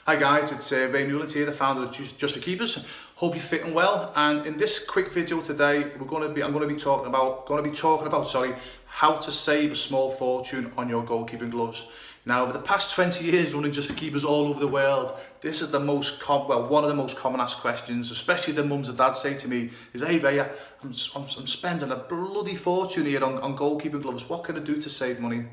Hi guys, it's Ray Newland here, the founder of Just for Keepers. Hope you're fitting well. And in this quick video today, I'm going to be talking about how to save a small fortune on your goalkeeping gloves. Now, over the past 20 years running Just for Keepers all over the world, this is the one of the most common asked questions, especially the mums and dads say to me, is, hey Ray, I'm spending a bloody fortune here on goalkeeping gloves. What can I do to save money?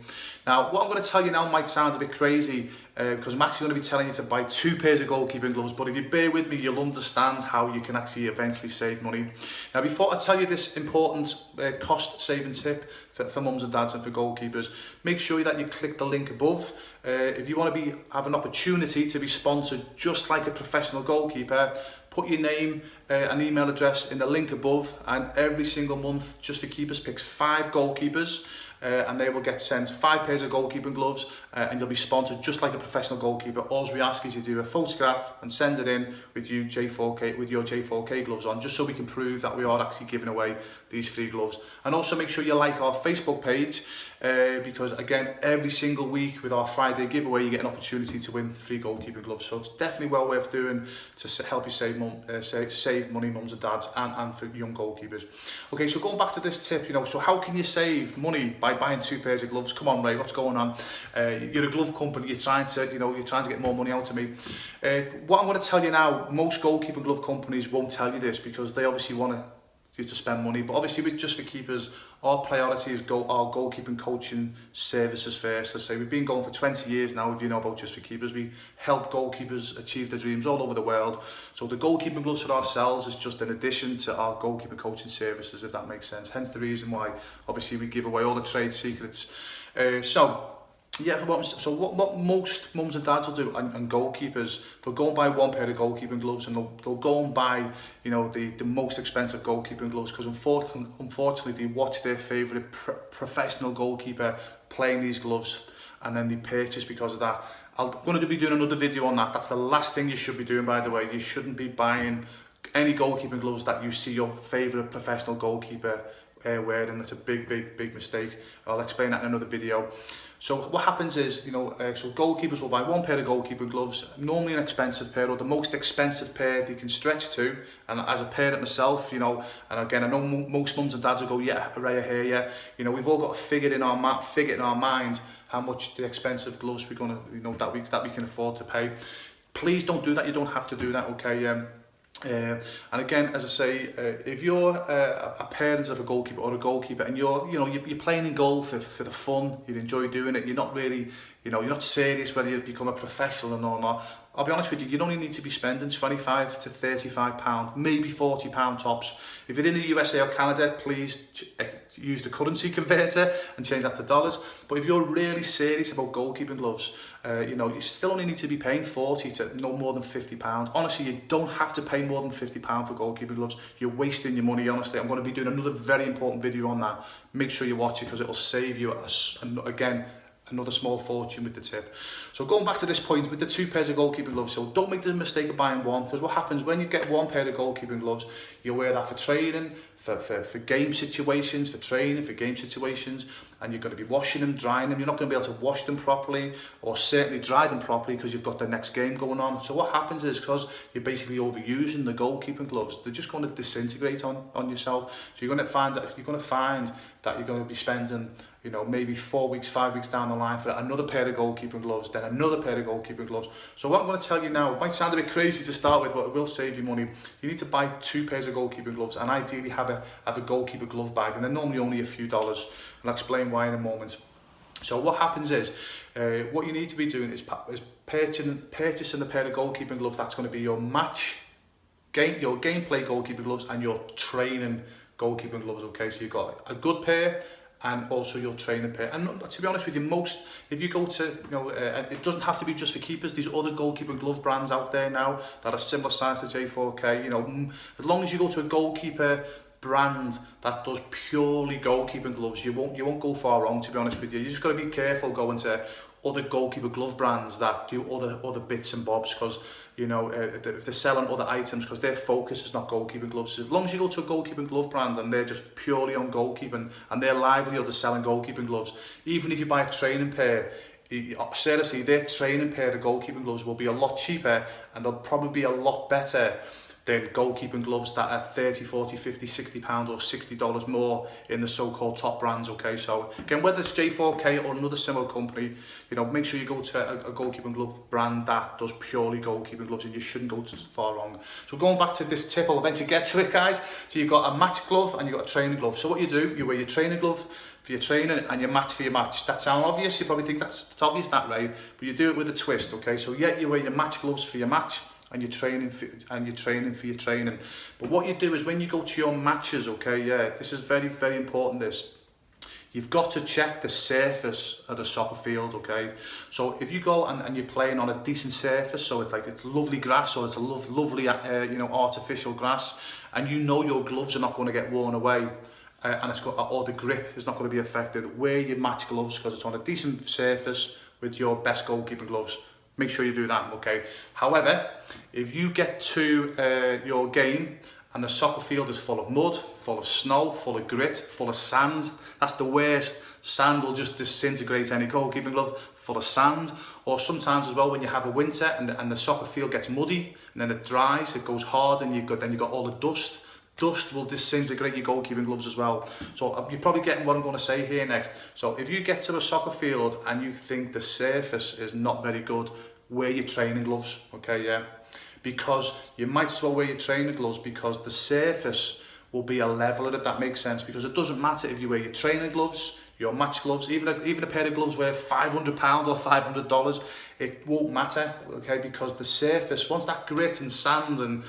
Now, what I'm going to tell you now might sound a bit crazy, because I'm actually going to be telling you to buy 2 pairs of goalkeeping gloves, but if you bear with me, you'll understand how you can actually eventually save money. Now, before I tell you this important cost-saving tip for mums and dads and for goalkeepers, make sure that you click the link above. If you want to have an opportunity to be sponsored just like a professional goalkeeper, put your name and email address in the link above, and every single month Just for Keepers picks 5 goalkeepers, and they will get sent 5 pairs of goalkeeping gloves, and you'll be sponsored just like a professional goalkeeper. All we ask is you do a photograph and send it in with your J4K gloves on, just so we can prove that we are actually giving away these free gloves. And also make sure you like our Facebook page, because again, every single week with our Friday giveaway, you get an opportunity to win free goalkeeping gloves. So it's definitely well worth doing to help you save money, mums and dads, and for young goalkeepers. Okay, so going back to this tip, so how can you save money by buying 2 pairs of gloves? Come on, Ray, what's going on? You're a glove company, you're trying to get more money out of me. What I'm going to tell you now, most goalkeeping glove companies won't tell you this because they obviously want you to spend money, but obviously with Just for Keepers, our priority is our goalkeeping coaching services first. Let's say we've been going for 20 years now. If you know about Just for Keepers, we help goalkeepers achieve their dreams all over the world. So the goalkeeping gloves for ourselves is just an addition to our goalkeeping coaching services, if that makes sense. Hence the reason why obviously we give away all the trade secrets. What most mums and dads will do, and goalkeepers, they'll go and buy 1 pair of goalkeeping gloves, and they'll go and buy, the most expensive goalkeeping gloves, because unfortunately they watch their favourite professional goalkeeper playing these gloves, and then they purchase because of that. I'm going to be doing another video on that. That's the last thing you should be doing, by the way. You shouldn't be buying any goalkeeping gloves that you see your favourite professional goalkeeper wearing. That's a big mistake. I'll explain that in another video. So what happens is, so goalkeepers will buy 1 pair of goalkeeping gloves, normally an expensive pair, or the most expensive pair they can stretch to. And as a parent myself, and again, I know most mums and dads will go, yeah, Ray, I hear you. We've all got to figure it in our mind how much the expensive gloves we're gonna, that we can afford to pay. Please don't do that. You don't have to do that, okay? And again, as I say, if you're a parent of a goalkeeper or a goalkeeper, and you're playing in goal for the fun, you enjoy doing it, you're not really, you're not serious whether you become a professional or not. I'll be honest with you, you only need to be spending £25 to £35, maybe £40 tops. If you're in the USA or Canada, please use the currency converter and change that to dollars. But if you're really serious about goalkeeping gloves, you still only need to be paying 40 to no more than £50. Honestly, you don't have to pay more than £50 for goalkeeping gloves. You're wasting your money, honestly. I'm going to be doing another very important video on that. Make sure you watch it, because it'll save you, again, another small fortune with the tip. So going back to this point with the 2 pairs of goalkeeping gloves, so don't make the mistake of buying 1, because what happens when you get 1 pair of goalkeeping gloves, you wear that for training, for game situations, and you're going to be washing them, drying them. You're not going to be able to wash them properly, or certainly dry them properly, because you've got the next game going on. So what happens is, because you're basically overusing the goalkeeping gloves, they're just going to disintegrate on yourself. So you're going to find that you're going to be spending, maybe 4 weeks, 5 weeks down the line for another pair of goalkeeping gloves, then another pair of goalkeeping gloves. So what I'm going to tell you now, it might sound a bit crazy to start with, but it will save you money. You need to buy 2 pairs of goalkeeping gloves, and ideally have a goalkeeper glove bag, and they're normally only a few dollars. And I'll explain why in a moment. So what happens is, what you need to be doing is purchasing a pair of goalkeeping gloves that's going to be your gameplay goalkeeping gloves and your training goalkeeping gloves. Okay, so you've got a good pair and also your training pair. And to be honest with you, if you go to, it doesn't have to be Just for Keepers. There's other goalkeeping glove brands out there now that are similar size to J4K. As long as you go to a goalkeeper brand that does purely goalkeeping gloves, you won't go far wrong, to be honest with you. You just got to be careful going to other goalkeeper glove brands that do other bits and bobs, because if they're selling other items, because their focus is not goalkeeping gloves. As long as you go to a goalkeeping glove brand and they're just purely on goalkeeping, and their livelihood is selling goalkeeping gloves, even if you buy a training pair, seriously, their training pair of goalkeeping gloves will be a lot cheaper, and they'll probably be a lot better than goalkeeping gloves that are 30, 40, 50, 60 pounds or $60 more in the so-called top brands. Okay, so again, whether it's J4K or another similar company, you know, make sure you go to a goalkeeping glove brand that does purely goalkeeping gloves, and you shouldn't go too far wrong. So going back to this tip, I'll eventually get to it, guys. So you've got a match glove and you've got a training glove. So what you do, you wear your training glove for your training and your match for your match. That sounds obvious, you probably think that's obvious that way, but you do it with a twist. Okay, so yeah, you wear your match gloves for your match, and you're training for your training. But what you do is when you go to your matches, okay, yeah, this is very, very important, this. You've got to check the surface of the soccer field, okay? So if you go and you're playing on a decent surface, so it's lovely grass, or it's a lovely artificial grass, and you know your gloves are not going to get worn away, and or the grip is not going to be affected, wear your match gloves because it's on a decent surface with your best goalkeeping gloves. Make sure you do that, okay? However, if you get to your game and the soccer field is full of mud, full of snow, full of grit, full of sand, that's the worst. Sand will just disintegrate any goalkeeping glove, full of sand. Or sometimes as well, when you have a winter and the soccer field gets muddy and then it dries, it goes hard, and you've got all the dust. Dust will disintegrate your goalkeeping gloves as well. So you're probably getting what I'm going to say here next. So if you get to a soccer field and you think the surface is not very good, wear your training gloves, okay, yeah? Because you might as well wear your training gloves, because the surface will be a leveler, if that makes sense. Because it doesn't matter if you wear your training gloves, your match gloves, even a pair of gloves worth £500 or $500, it won't matter, okay? Because the surface, once that grit and sand and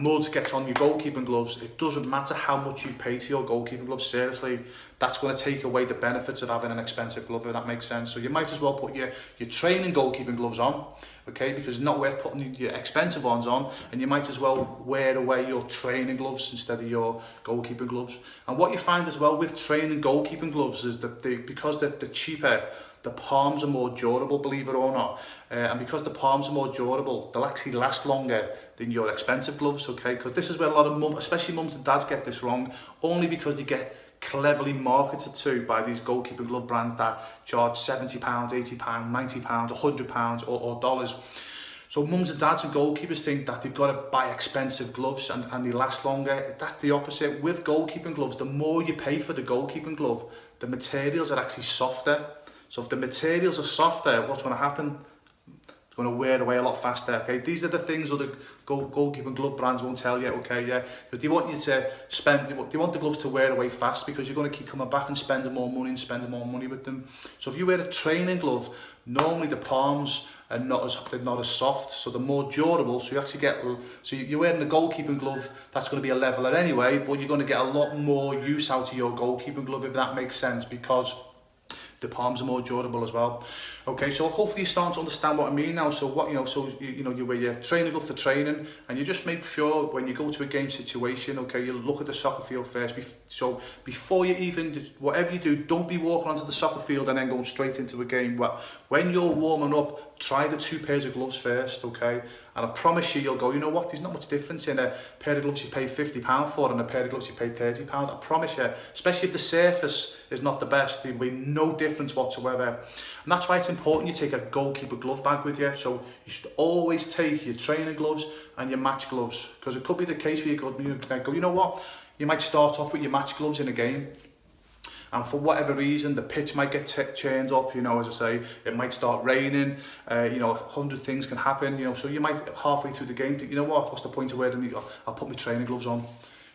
mud gets on your goalkeeping gloves, it doesn't matter how much you pay for your goalkeeping gloves. Seriously, that's going to take away the benefits of having an expensive glove, if that makes sense. So you might as well put your training goalkeeping gloves on, okay, because it's not worth putting your expensive ones on, and you might as well wear away your training gloves instead of your goalkeeping gloves. And what you find as well with training goalkeeping gloves is that because they're cheaper, the palms are more durable, believe it or not. And because the palms are more durable, they'll actually last longer than your expensive gloves, okay? Because this is where a lot of especially mums and dads get this wrong, only because they get cleverly marketed to by these goalkeeping glove brands that charge £70, £80, £90, £100 or dollars. So mums and dads and goalkeepers think that they've got to buy expensive gloves and they last longer. That's the opposite. With goalkeeping gloves, the more you pay for the goalkeeping glove, the materials are actually softer. So if the materials are softer, what's going to happen? It's going to wear away a lot faster, okay? These are the things other goalkeeping glove brands won't tell you, okay, yeah? Because they want you to spend, they want the gloves to wear away fast, because you're going to keep coming back and spending more money with them. So if you wear a training glove, normally the palms are not as soft, so they're more durable. So you actually get, so you're wearing a goalkeeping glove that's going to be a leveler anyway, but you're going to get a lot more use out of your goalkeeping glove, if that makes sense, because the palms are more durable as well. Okay, so hopefully you're starting to understand what I mean now. So you wear your training glove for training, and you just make sure when you go to a game situation, okay, you look at the soccer field first. So before you even, whatever you do, don't be walking onto the soccer field and then going straight into a game. Well, when you're warming up, try the 2 pairs of gloves first, okay? And I promise you, you'll go, you know what, there's not much difference in a pair of gloves you pay £50 for and a pair of gloves you pay £30. I promise you, especially if the surface is not the best, there'll be no difference whatsoever. And that's why it's important you take a goalkeeper glove bag with you. So you should always take your training gloves and your match gloves, because it could be the case where you go, you know what, you might start off with your match gloves in a game, and for whatever reason the pitch might get churned up, you know, as I say, it might start raining, 100 things can happen, you know, so you might halfway through the game think, you know what's the point of wearing them? I'll put my training gloves on,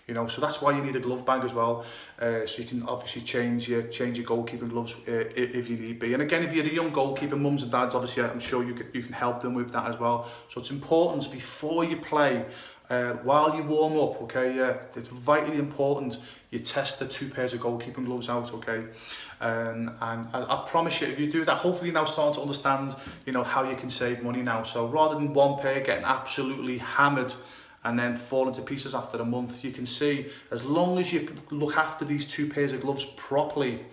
you know. So that's why you need a glove bag as well, so you can obviously change your goalkeeping gloves if you need be. And again, if you're a young goalkeeper, mums and dads, obviously I'm sure you can help them with that as well. So it's important before you play, while you warm up, okay, it's vitally important you test the 2 pairs of goalkeeping gloves out, okay? And I promise you, if you do that, hopefully you're now starting to understand, you know, how you can save money now. So rather than one pair getting absolutely hammered and then falling to pieces after a month, you can see, as long as you look after these 2 pairs of gloves properly,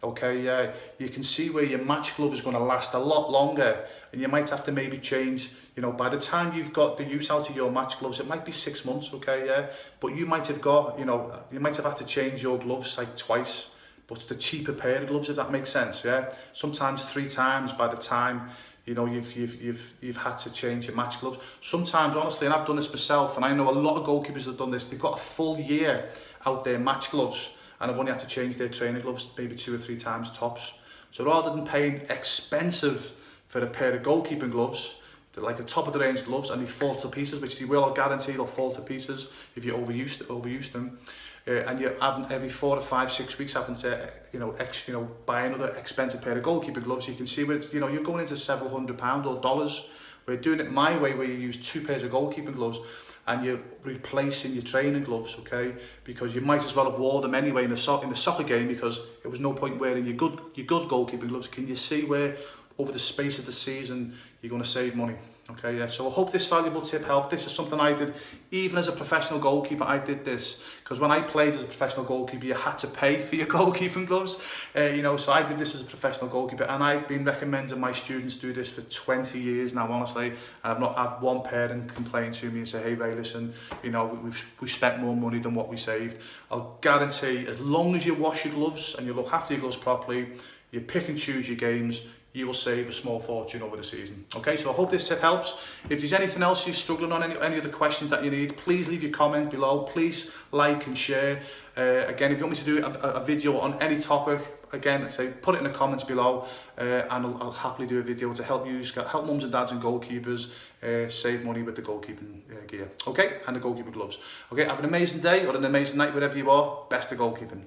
okay, you can see where your match glove is going to last a lot longer, and you might have to maybe change, you know, by the time you've got the use out of your match gloves, it might be 6 months, okay, but you might have got, you might have had to change your gloves like twice but it's the cheaper pair of gloves, if that makes sense. Yeah, sometimes 3 times by the time you know you've had to change your match gloves. Sometimes, honestly, and I've done this myself, and I know a lot of goalkeepers have done this. They've got a full year out their match gloves, and have only had to change their training gloves maybe 2 or 3 times tops. So rather than paying expensive for a pair of goalkeeping gloves, they're like a top of the range gloves, and they fall to pieces, which they will, I'll guarantee they'll fall to pieces if you overuse them. And you're having every 4 to 5, 6 weeks having to, buy another expensive pair of goalkeeping gloves. You can see where, you're going into several £100 or dollars. We're doing it my way, where you use 2 pairs of goalkeeping gloves, and you're replacing your training gloves, okay? Because you might as well have wore them anyway in the soccer game, because there was no point wearing your good goalkeeping gloves. Can you see where over the space of the season you're going to save money? Okay, yeah. So I hope this valuable tip helped. This is something I did even as a professional goalkeeper. I did this because when I played as a professional goalkeeper, you had to pay for your goalkeeping gloves. So I did this as a professional goalkeeper, and I've been recommending my students do this for 20 years now, honestly. And I've not had one parent complain to me and say, hey Ray, listen, we've spent more money than what we saved. I'll guarantee, as long as you wash your gloves and you look after your gloves properly, you pick and choose your games, you will save a small fortune over the season. Okay, so I hope this tip helps. If there's anything else you're struggling on, any other questions that you need, please leave your comment below. Please like and share. Again, if you want me to do a video on any topic, again, put it in the comments below, and I'll happily do a video to help mums and dads and goalkeepers save money with the goalkeeping gear. Okay, and the goalkeeping gloves. Okay, have an amazing day or an amazing night wherever you are. Best of goalkeeping.